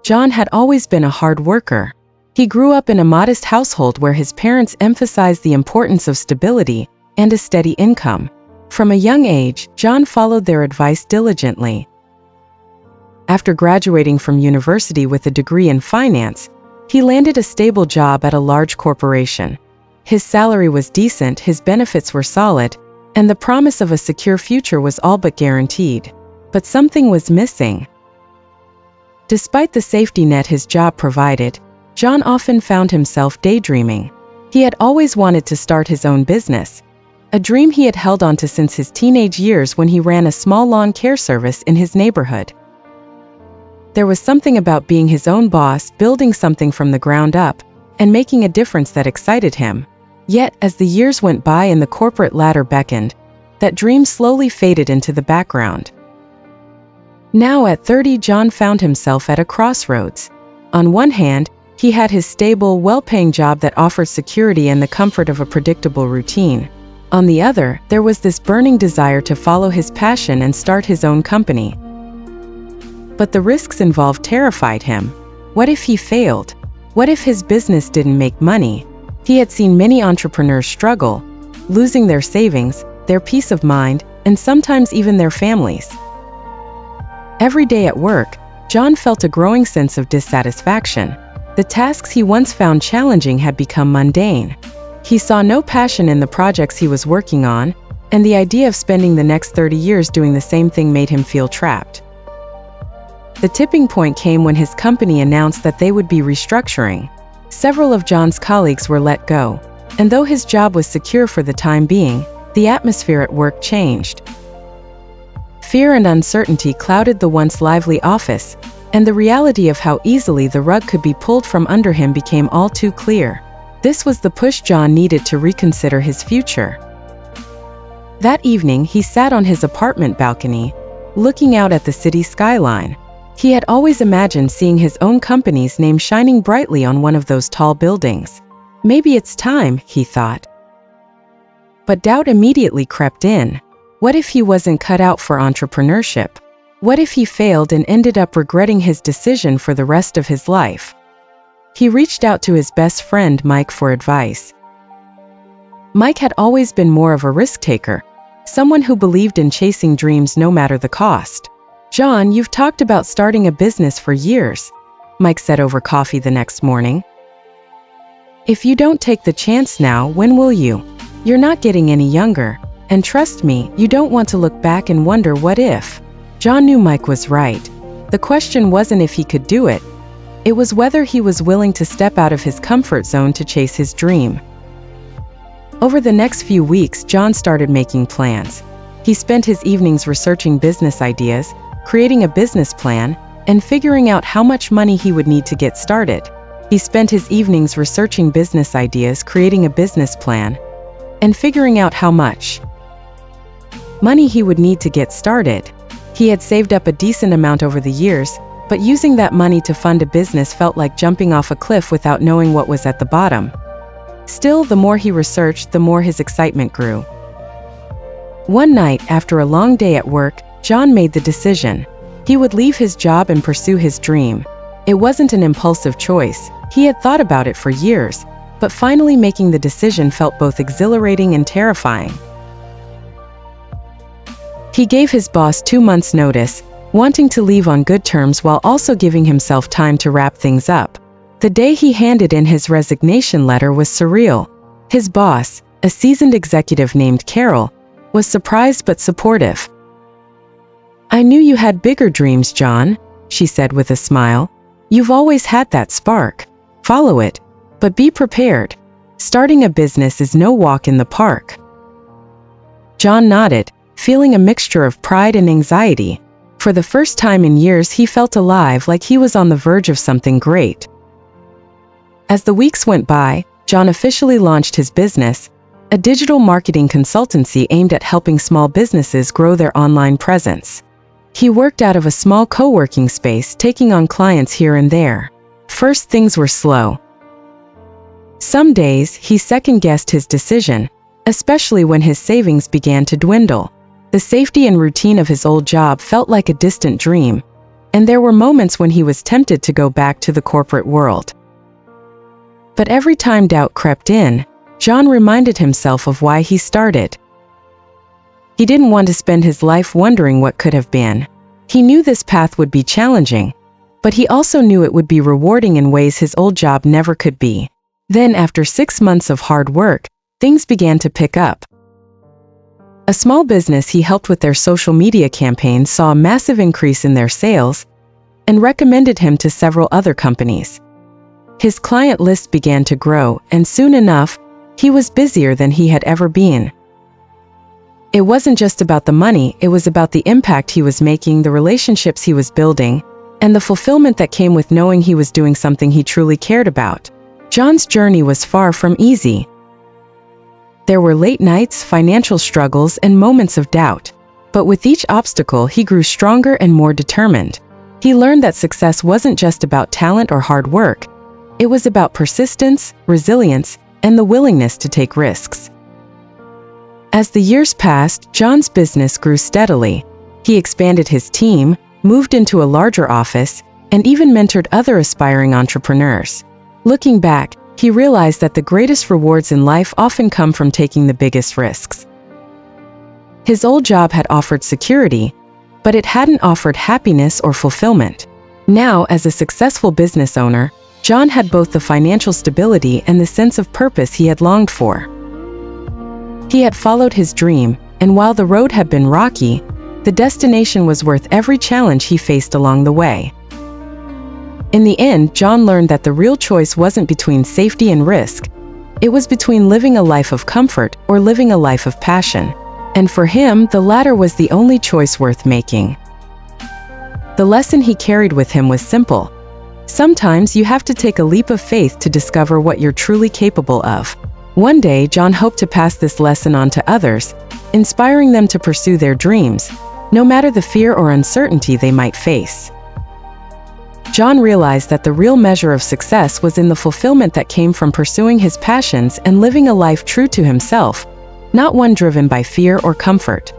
John had always been a hard worker. He grew up in a modest household where his parents emphasized the importance of stability and a steady income. From a young age, John followed their advice diligently. After graduating from university with a degree in finance, he landed a stable job at a large corporation. His salary was decent, his benefits were solid, and the promise of a secure future was all but guaranteed. But something was missing. Despite the safety net his job provided, John often found himself daydreaming. He had always wanted to start his own business, a dream he had held onto since his teenage years when he ran a small lawn care service in his neighborhood. There was something about being his own boss, building something from the ground up, and making a difference that excited him. Yet, as the years went by and the corporate ladder beckoned, that dream slowly faded into the background. Now at 30, John found himself at a crossroads. On one hand, he had his stable, well-paying job that offered security and the comfort of a predictable routine. On the other, there was this burning desire to follow his passion and start his own company. But the risks involved terrified him. What if he failed? What if his business didn't make money? He had seen many entrepreneurs struggle, losing their savings, their peace of mind, and sometimes even their families. Every day at work, John felt a growing sense of dissatisfaction. The tasks he once found challenging had become mundane. He saw no passion in the projects he was working on, and the idea of spending the next 30 years doing the same thing made him feel trapped. The tipping point came when his company announced that they would be restructuring. Several of John's colleagues were let go, and though his job was secure for the time being, the atmosphere at work changed. Fear and uncertainty clouded the once lively office, and the reality of how easily the rug could be pulled from under him became all too clear. This was the push John needed to reconsider his future. That evening, he sat on his apartment balcony, looking out at the city skyline. He had always imagined seeing his own company's name shining brightly on one of those tall buildings. Maybe it's time, he thought. But doubt immediately crept in. What if he wasn't cut out for entrepreneurship? What if he failed and ended up regretting his decision for the rest of his life? He reached out to his best friend Mike for advice. Mike had always been more of a risk-taker, someone who believed in chasing dreams no matter the cost. "John, you've talked about starting a business for years," Mike said over coffee the next morning. "If you don't take the chance now, when will you? You're not getting any younger, and trust me, you don't want to look back and wonder what if." John knew Mike was right. The question wasn't if he could do it. It was whether he was willing to step out of his comfort zone to chase his dream. Over the next few weeks, John started making plans. He spent his evenings researching business ideas, creating a business plan, and figuring out how much money he would need to get started. He spent his evenings researching business ideas, creating a business plan, and figuring out how much money he would need to get started. He had saved up a decent amount over the years, but using that money to fund a business felt like jumping off a cliff without knowing what was at the bottom. Still, the more he researched, the more his excitement grew. One night, after a long day at work, John made the decision. He would leave his job and pursue his dream. It wasn't an impulsive choice. He had thought about it for years, but finally making the decision felt both exhilarating and terrifying. He gave his boss 2 months' notice, wanting to leave on good terms while also giving himself time to wrap things up. The day he handed in his resignation letter was surreal. His boss, a seasoned executive named Carol, was surprised but supportive. "I knew you had bigger dreams, John," she said with a smile. "You've always had that spark. Follow it, but be prepared. Starting a business is no walk in the park." John nodded, feeling a mixture of pride and anxiety. For the first time in years, he felt alive, like he was on the verge of something great. As the weeks went by, John officially launched his business, a digital marketing consultancy aimed at helping small businesses grow their online presence. He worked out of a small co-working space, taking on clients here and there. First, things were slow. Some days, he second-guessed his decision, especially when his savings began to dwindle. The safety and routine of his old job felt like a distant dream. and there were moments when he was tempted to go back to the corporate world. But every time doubt crept in, John reminded himself of why he started. He didn't want to spend his life wondering what could have been. He knew this path would be challenging, but he also knew it would be rewarding in ways his old job never could be. Then, after 6 months of hard work, things began to pick up. A small business he helped with their social media campaign saw a massive increase in their sales and recommended him to several other companies. His client list began to grow, and soon enough, he was busier than he had ever been. It wasn't just about the money, it was about the impact he was making, the relationships he was building, and the fulfillment that came with knowing he was doing something he truly cared about. John's journey was far from easy. There were late nights, financial struggles, and moments of doubt. But with each obstacle, he grew stronger and more determined. He learned that success wasn't just about talent or hard work. It was about persistence, resilience, and the willingness to take risks. As the years passed, John's business grew steadily. He expanded his team, moved into a larger office, and even mentored other aspiring entrepreneurs. Looking back, he realized that the greatest rewards in life often come from taking the biggest risks. His old job had offered security, but it hadn't offered happiness or fulfillment. Now, as a successful business owner, John had both the financial stability and the sense of purpose he had longed for. He had followed his dream, and while the road had been rocky, the destination was worth every challenge he faced along the way. In the end, John learned that the real choice wasn't between safety and risk. It was between living a life of comfort or living a life of passion. And for him, the latter was the only choice worth making. The lesson he carried with him was simple. Sometimes you have to take a leap of faith to discover what you're truly capable of. One day, John hoped to pass this lesson on to others, inspiring them to pursue their dreams, no matter the fear or uncertainty they might face. John realized that the real measure of success was in the fulfillment that came from pursuing his passions and living a life true to himself, not one driven by fear or comfort.